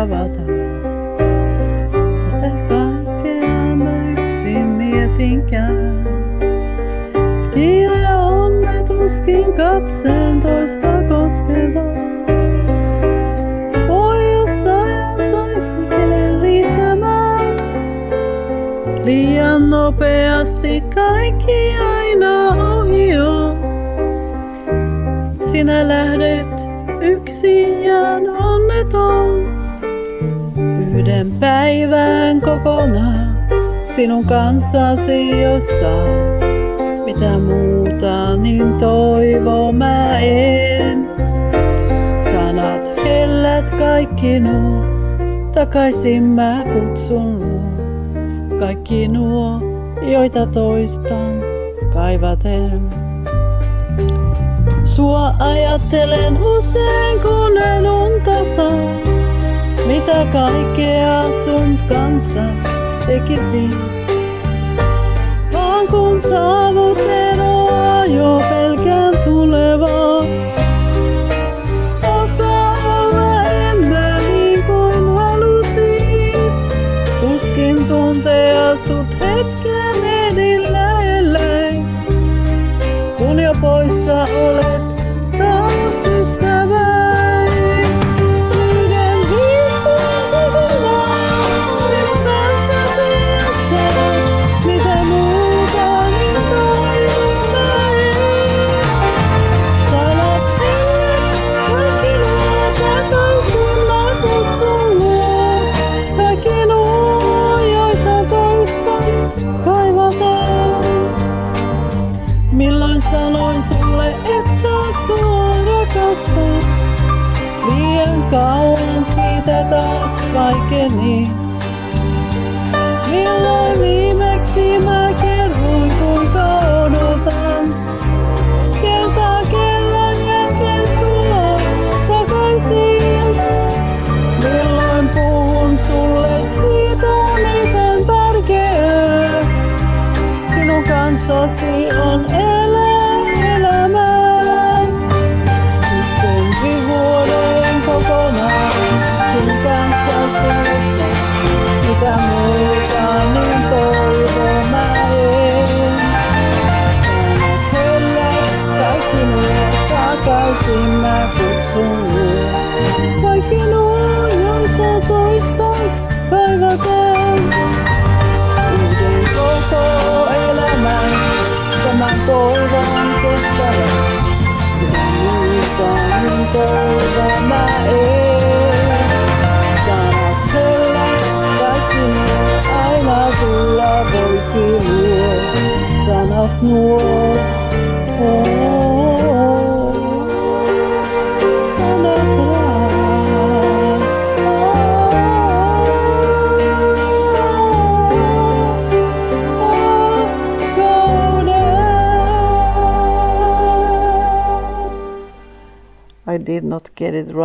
avata. Mitä kaikkea mä yksin mietinkään. Kiire on ne tuskin katseen toista kosketaan. Voi jos ajan saisi kenen riittämään. Liian nopeasti kaikki aina ohi on. Sinä lähdet yksin jään onneton. Yhden päivän kokonaan sinun kanssasi jossain. Mitä muuta niin toivoo mä en. Sanat hellät kaikki nuo, takaisin mä kutsun luo. Kaikki nuo, joita toistan kaivaten. Sua ajattelen usein kun en unta saa. Mitä kaikkea sun kanssas tekisin. Vaan kun saavut eroa jo pelkään tulevaa. Osaa olla emme niin kuin halusin. Tuskin tuntea sut hetken edellä ellei. Kun jo poissa olet taas ystäväi. Yhden viikon kokonaan sinun kanssasi jossain. Mitä muuta niin toivon mä en. Sanat hellet kaikki nuo, takaisin mä kutsun luo. Kaikki nuo, joita toistan kaivataan. Milloin sanoin sulle, että sua rakastan? Liian kauan siitä taas vaikeni. Milloin viimeksi mä kerroin kuinka odotan? Kertaa kerran jälkeen sua takaisin. Milloin puhun sulle siitä, miten tärkeää sinun kanssasi on elämää. Yhdenkin vuoden kokonaan sinun kanssasi jossain. Mitä muuta niin toivon mä en. Sanat hellät kaikki nuo, takaisin mä kutsun luo. Kaikki nuo, joita toistan kaivaten. Yhden koko elämän, tämän toivon kestävän. Mitä muuta niin toivon mä en. Sanat hellät kaikki nuo, aina tulla voisi luo. Sanat nuo, sanat I did not get it right.